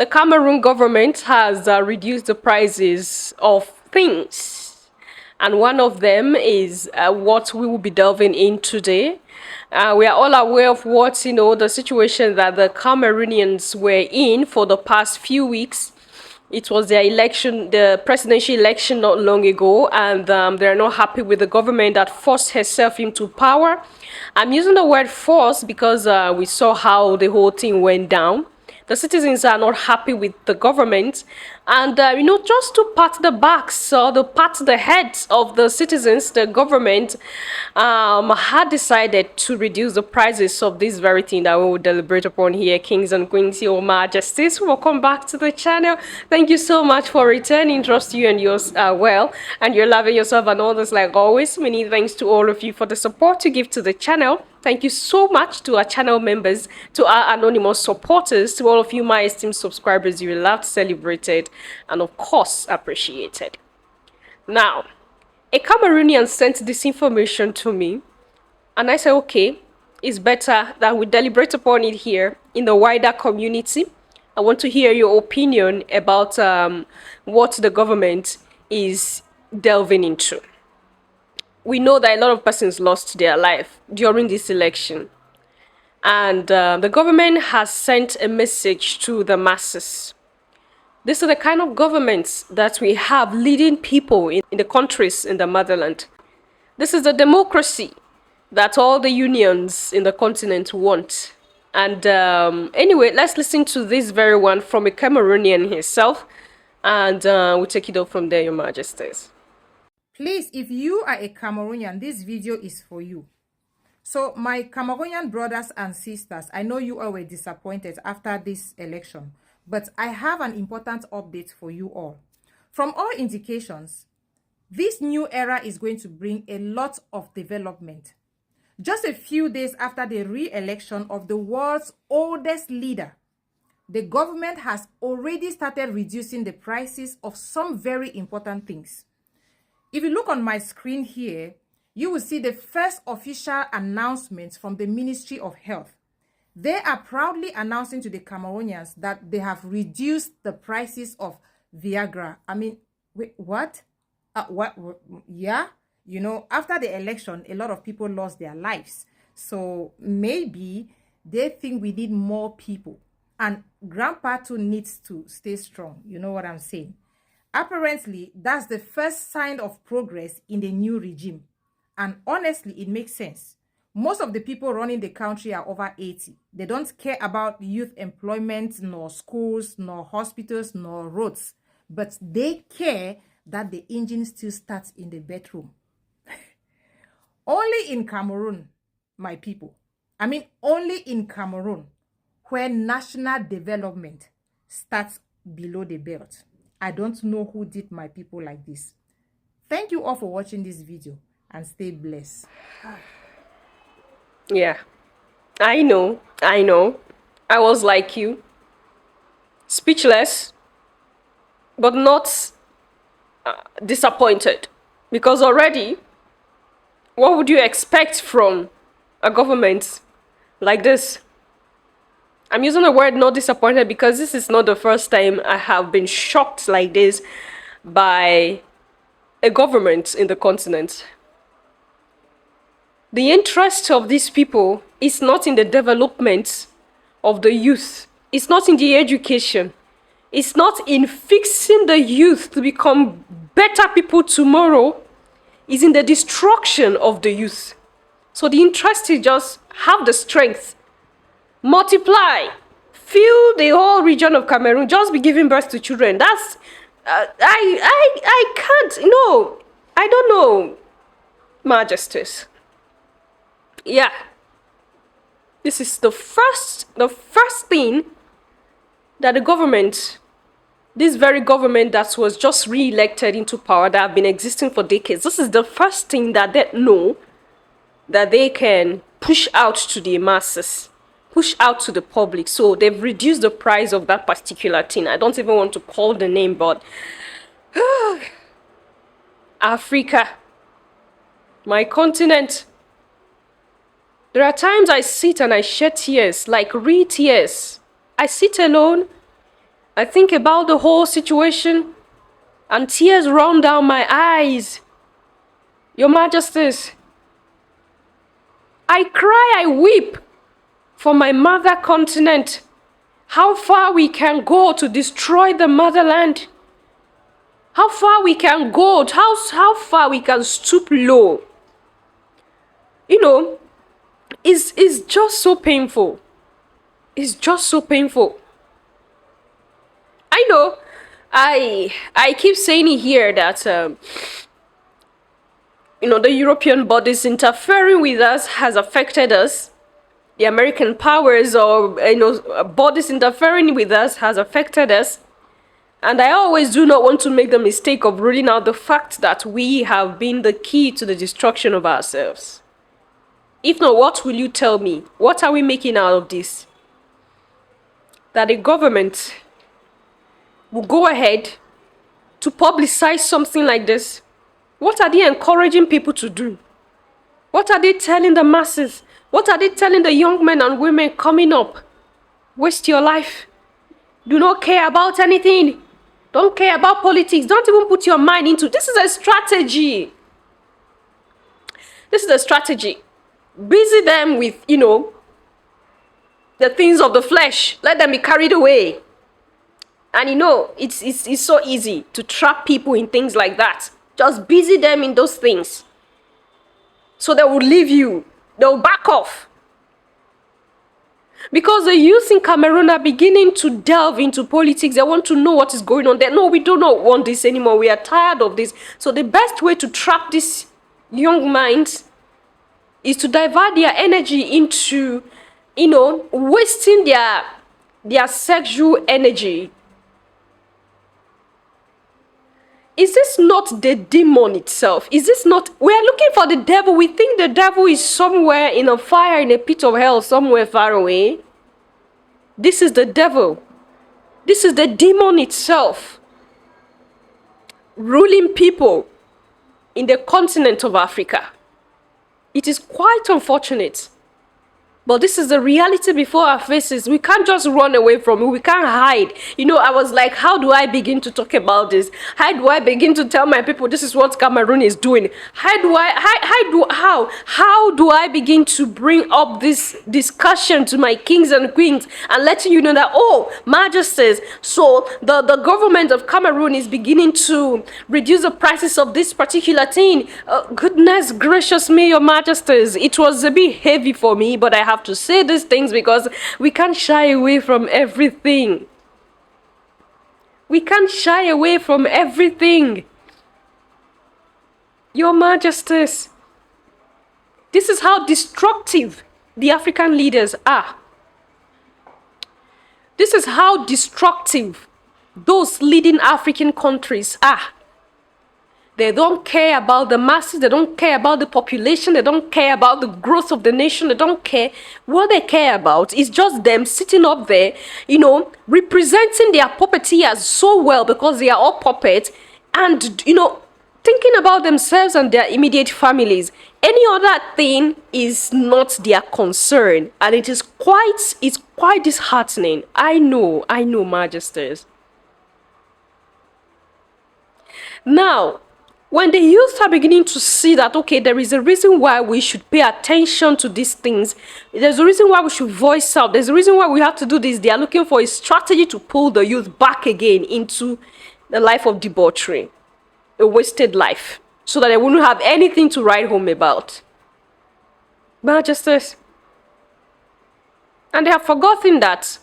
the Cameroon government has reduced the prices of things. And one of them is what we will be delving in today. We are all aware of what, the situation that the Cameroonians were in for the past few weeks. It was their election, the presidential election not long ago, and they're not happy with the government that forced herself into power. I'm using the word force because we saw how the whole thing went down. The citizens are not happy with the government, and just to pat the backs or to pat the heads of the citizens, the government had decided to reduce the prices of this very thing that we will deliberate upon here. Kings and queens, your majesties, welcome back to the channel. Thank you so much for returning. Trust you and yours well, and you're loving yourself and others like always. Many thanks to all of you for the support you give to the channel. Thank you so much to our channel members, to our anonymous supporters, to all of you, my esteemed subscribers. You loved, celebrated, and of course, appreciated. Now, a Cameroonian sent this information to me, and I said, okay, it's better that we deliberate upon it here in the wider community. I want to hear your opinion about what the government is delving into. We know that a lot of persons lost their life during this election. And the government has sent a message to the masses. This is the kind of governments that we have leading people in the countries in the motherland. This is the democracy that all the unions in the continent want. And anyway, let's listen to this very one from a Cameroonian himself. And we'll take it up from there, Your Majesties. Please, if you are a Cameroonian, this video is for you. So my Cameroonian brothers and sisters, I know you all were disappointed after this election, but I have an important update for you all. From all indications, this new era is going to bring a lot of development. Just a few days after the re-election of the world's oldest leader, the government has already started reducing the prices of some very important things. If you look on my screen here, you will see the first official announcement from the Ministry of Health. They are proudly announcing to the Cameroonians that they have reduced the prices of Viagra. I mean, wait, what? What? Yeah? After the election, a lot of people lost their lives. So maybe they think we need more people. And Grandpa too needs to stay strong. You know what I'm saying? Apparently, that's the first sign of progress in the new regime. And honestly, it makes sense. Most of the people running the country are over 80. They don't care about youth employment, nor schools, nor hospitals, nor roads. But they care that the engine still starts in the bedroom. Only in Cameroon, my people. I mean, only in Cameroon, where national development starts below the belt. I don't know who did my people like this. Thank you all for watching this video and stay blessed. Yeah, I know. I was like you, speechless, but not disappointed. Because already, what would you expect from a government like this? I'm using the word not disappointed because this is not the first time I have been shocked like this by a government in the continent. The interest of these people is not in the development of the youth. It's not in the education. It's not in fixing the youth to become better people tomorrow. It's in the destruction of the youth. So the interest is just have the strength, multiply, fill the whole region of Cameroon, just be giving birth to children. That's I can't, no, I don't know, Majesties. Yeah, this is the first thing that the government, this very government that was just re-elected into power, that have been existing for decades, this is the first thing that they know that they can push out to the masses, push out to the public. So they've reduced the price of that particular thing. I don't even want to call the name, but Africa, my continent. There are times I sit and I shed tears, like real tears. I sit alone I think about the whole situation and tears run down my eyes. Your Majesties, I cry, I weep for my mother continent. How far we can go to destroy the motherland. How far we can go, how far we can stoop low. You know, it's just so painful. It's just so painful. I know, I keep saying it here that, the European bodies interfering with us has affected us. The American powers or, bodies interfering with us has affected us. And I always do not want to make the mistake of ruling out the fact that we have been the key to the destruction of ourselves. If not, what will you tell me? What are we making out of this? That the government will go ahead to publicize something like this? What are they encouraging people to do? What are they telling the masses? What are they telling the young men and women coming up? Waste your life. Do not care about anything. Don't care about politics. Don't even put your mind into. This is a strategy. This is a strategy. Busy them with, the things of the flesh. Let them be carried away. And it's so easy to trap people in things like that. Just busy them in those things. So they will leave you. They'll back off. Because the youth in Cameroon are beginning to delve into politics. They want to know what is going on there. No, we do not want this anymore. We are tired of this. So the best way to trap these young minds is to divert their energy into, wasting their sexual energy. Is this not the demon itself? Is this not... We are looking for the devil. We think the devil is somewhere in a fire, in a pit of hell, somewhere far away. This is the devil. This is the demon itself. Ruling people in the continent of Africa. It is quite unfortunate. But this is the reality before our faces. We can't just run away from it. We can't hide. I was like, how do I begin to talk about this? How do I begin to tell my people this is what Cameroon is doing? How do I begin to bring up this discussion to my kings and queens and letting you know that, oh, Majesties, so the government of Cameroon is beginning to reduce the prices of this particular thing. Goodness gracious me, your Majesties. It was a bit heavy for me, but I have to say these things because we can't shy away from everything. We can't shy away from everything. Your Majesties, this is how destructive the African leaders are. This is how destructive those leading African countries are. They don't care about the masses. They don't care about the population. They don't care about the growth of the nation. They don't care. What they care about is just them sitting up there, representing their puppeteers so well because they are all puppets and, thinking about themselves and their immediate families. Any other thing is not their concern. And it's quite disheartening. I know, Majesties. Now, when the youth are beginning to see that, okay, there is a reason why we should pay attention to these things, there's a reason why we should voice out, there's a reason why we have to do this, they are looking for a strategy to pull the youth back again into the life of debauchery, a wasted life, so that they wouldn't have anything to write home about. Majesties. And they have forgotten that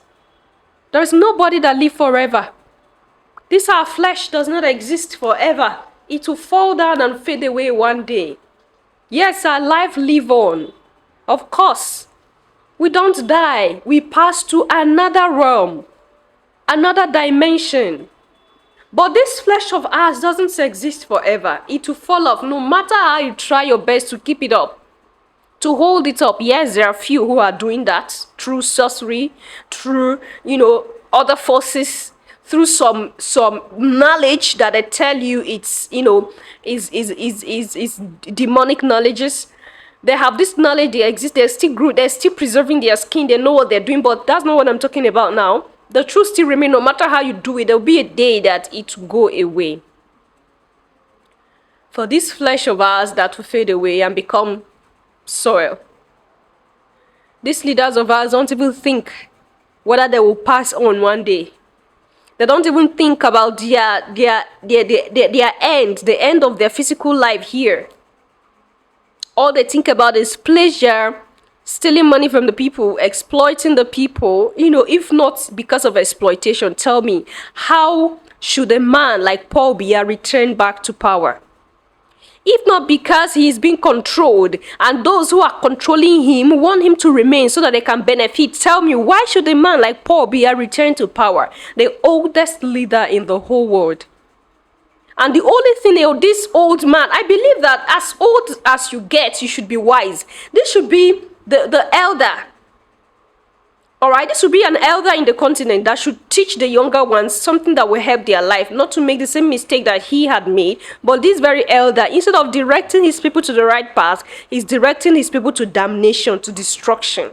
there is nobody that lives forever. This our flesh does not exist forever. It will fall down and fade away one day. Yes, our life live on. Of course, we don't die. We pass to another realm, another dimension. But this flesh of ours doesn't exist forever. It will fall off no matter how you try your best to keep it up, to hold it up. Yes, there are few who are doing that through sorcery, through, other forces, through some knowledge that I tell you it's is demonic knowledges. They have this knowledge, they exist, they're still preserving their skin, they know what they're doing, but that's not what I'm talking about now. The truth still remains. No matter how you do it, there will be a day that it will go away. For this flesh of ours that will fade away and become soil. These leaders of ours don't even think whether they will pass on one day. They don't even think about their end, the end of their physical life here. All they think about is pleasure, stealing money from the people, exploiting the people. You know, if not because of exploitation, tell me, how should a man like Paul Biya return back to power? If not because he is being controlled and those who are controlling him want him to remain so that they can benefit. Tell me, why should a man like Paul Biya return to power? The oldest leader in the whole world. And the only thing, this old man, I believe that as old as you get, you should be wise. This should be the elder. All right, this should be an elder in the continent that should teach the younger ones something that will help their life, not to make the same mistake that he had made. But this very elder, instead of directing his people to the right path, is directing his people to damnation, to destruction.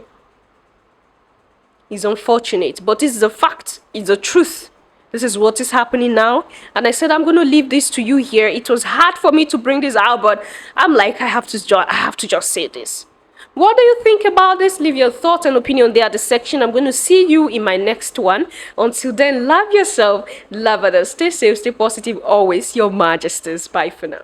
It's unfortunate, but this is a fact. It's the truth. This is what is happening now. And I said, I'm going to leave this to you here. It was hard for me to bring this out, but I'm like, I have to just say this. What do you think about this? Leave your thoughts and opinion there at the section. I'm going to see you in my next one. Until then, love yourself, love others, stay safe, stay positive, always. Your Majesties. Bye for now.